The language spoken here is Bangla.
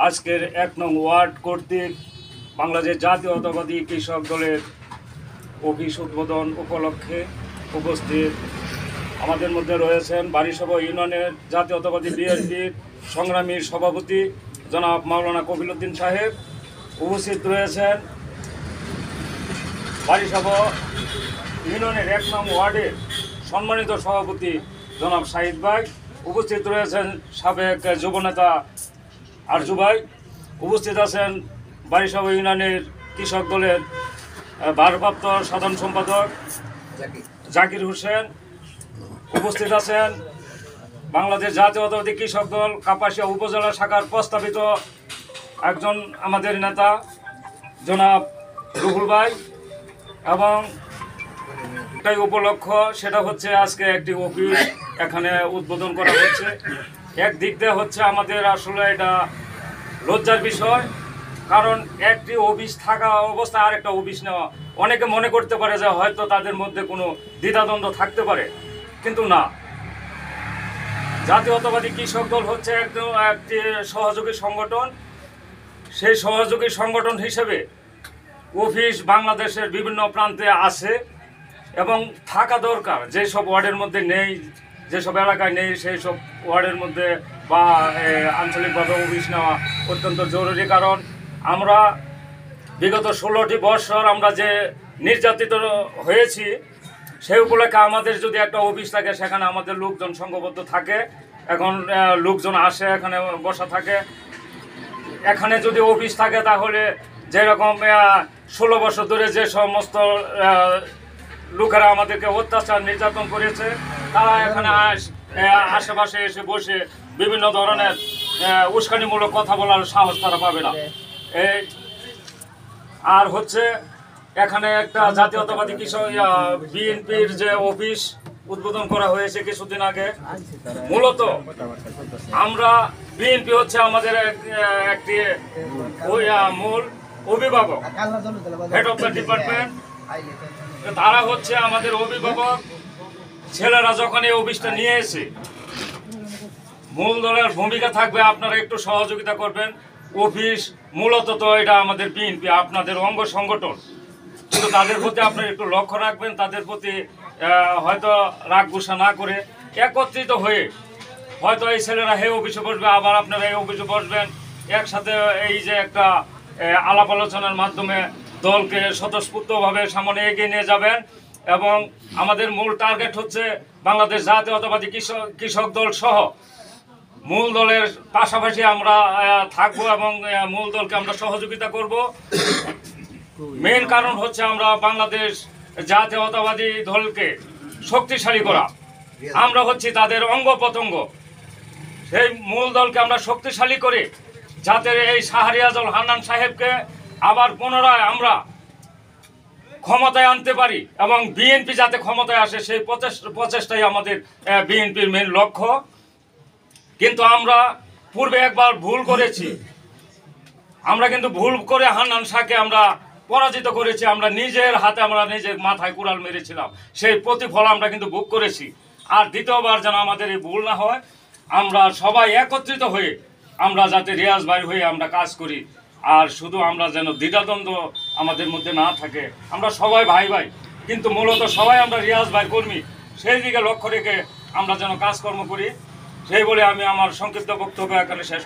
আজকের ১ নং ওয়ার্ড কর্তৃক বাংলাদেশ জাতীয়তাবাদী কৃষক দলের অফিস উদ্বোধন উপলক্ষে উপস্থিত আমাদের মধ্যে রয়েছেন বারিসভা ইউনিয়নের জাতীয়তাবাদী বিএনপির সংগ্রামী সভাপতি জনাব মাওলানা কবির উদ্দিন সাহেব। উপস্থিত রয়েছেন বারিসভা ইউনিয়নের ১ নং ওয়ার্ডের সম্মানিত সভাপতি জনাব সাহিদ ভাই। উপস্থিত রয়েছেন সাবেক যুবনেতা আরজু ভাই। উপস্থিত আছেন বারিসভা ইউনিয়নের কৃষক দলের ভারপ্রাপ্ত সাধারণ সম্পাদক জাকির হোসেন। উপস্থিত আছেন বাংলাদেশ জাতীয়তাবাদী কৃষক দল কাপাসিয়া উপজেলা শাখার প্রস্তাবিত একজন আমাদের নেতা জনাব রুহুল ভাই। এবং একটাই উপলক্ষ, সেটা হচ্ছে আজকে একটি অফিস এখানে উদ্বোধন করা হচ্ছে। একদিক দিয়ে হচ্ছে আমাদের আসলে এটা লজ্জার বিষয়, কারণ একটি অফিস থাকা অবস্থায় আরেকটা অফিস নেওয়া, অনেকে মনে করতে পারে যে হয়তো তাদের মধ্যে কোনো দ্বিধাদ্বন্দ্ব থাকতে পারে, কিন্তু না। জাতীয়তাবাদী কৃষক দল হচ্ছে একটি সহযোগী সংগঠন। সেই সহযোগী সংগঠন হিসেবে অফিস বাংলাদেশের বিভিন্ন প্রান্তে আছে এবং থাকা দরকার। যেসব ওয়ার্ডের মধ্যে নেই, যেসব এলাকায় নেই, সেই সব ওয়ার্ডের মধ্যে বা আঞ্চলিকভাবে অফিস নেওয়া অত্যন্ত জরুরি। কারণ আমরা বিগত 16টি বছর আমরা যে নির্যাতিত হয়েছি, সেই উপলক্ষে আমাদের যদি একটা অফিস থাকে, সেখানে আমাদের লোকজন সংঘবদ্ধ থাকে। এখন লোকজন আসে, এখানে বসা থাকে। এখানে যদি অফিস থাকে তাহলে যেরকম 16 বছর ধরে যে সমস্ত লোকেরা আমাদেরকে অত্যাচার নির্যাতন করেছে, তারা এখানে আশেপাশে এসে বসে বিভিন্ন ধরনের উস্কানিমূলক কথা বলার সাহস তারা পাবে না। আর হচ্ছে এখানে একটা জাতীয়তাবাদী কৃষক বিএনপির যে অফিস উদ্বোধন করা হয়েছে কিছুদিন আগে। মূলত আমরা বিএনপি হচ্ছে আমাদের একটি মূল অভিভাবক, হেড অফ দ্য ডিপার্টমেন্ট। তারা হচ্ছে আমাদের অভিভাবক। ছেলেরা যখন এই অফিসটা নিয়ে এসে, মূল দলের ভূমিকা থাকবে, আপনারা একটু সহযোগিতা করবেন। অফিস মূলত তো এটা আমাদের বিএনপি, আপনাদের অঙ্গ সংগঠন, কিন্তু তাদের প্রতি আপনারা একটু লক্ষ্য রাখবেন। তাদের প্রতি হয়তো রাগ গুসা না করে একত্রিত হয়ে হয়তো এই ছেলেরা হে অফিসে বসবে, আবার আপনারা এই অফিসে বসবেন, একসাথে এই যে একটা আলাপ আলোচনার মাধ্যমে দলকে স্বতঃস্ফূর্তভাবে সামনে এগিয়ে নিয়ে যাবেন। এবং আমাদের মূল টার্গেট হচ্ছে বাংলাদেশ জাতীয়তাবাদী কৃষক দল সহ মূল দলের পাশাপাশি আমরা থাকবো এবং মূল দলকে আমরা সহযোগিতা করব। মেইন কারণ হচ্ছে আমরা বাংলাদেশ জাতীয়তাবাদী দলকে শক্তিশালী করা। আমরা হচ্ছি তাদের অঙ্গ প্রত্যঙ্গ। সেই মূল দলকে আমরা শক্তিশালী করে যাতে এই শাহরিয়াজুল হান্নান সাহেবকে আবার পুনরায় আমরা ক্ষমতায় আনতে পারি এবং বিএনপি যাতে ক্ষমতায় আসে, সেই প্রচেষ্টাই আমাদের বিএনপির মেইন লক্ষ্য। কিন্তু আমরা পূর্বে একবার ভুল করেছি। আমরা কিন্তু ভুল করে হান্নান শাহকে আমরা পরাজিত করেছি। আমরা নিজের হাতে আমরা নিজের মাথায় কুড়াল মেরেছিলাম, সেই প্রতিফল আমরা কিন্তু ভোগ করেছি। আর দ্বিতীয়বার যেন আমাদের এই ভুল না হয়, আমরা সবাই একত্রিত হয়ে আমরা যাতে রিয়াজ ভাই হয়ে আমরা কাজ করি। আর শুধু আমরা যেন দ্বিধাদ্বন্দ্ব আমাদের মধ্যে না থাকে, আমরা সবাই ভাই ভাই, কিন্তু মূলত সবাই আমরা রিয়াজ ভাই কর্মী, সেই দিকে লক্ষ্য রেখে আমরা যেন কাজকর্ম করি। সেই বলে আমি আমার সংক্ষিপ্ত বক্তব্য এখানে শেষ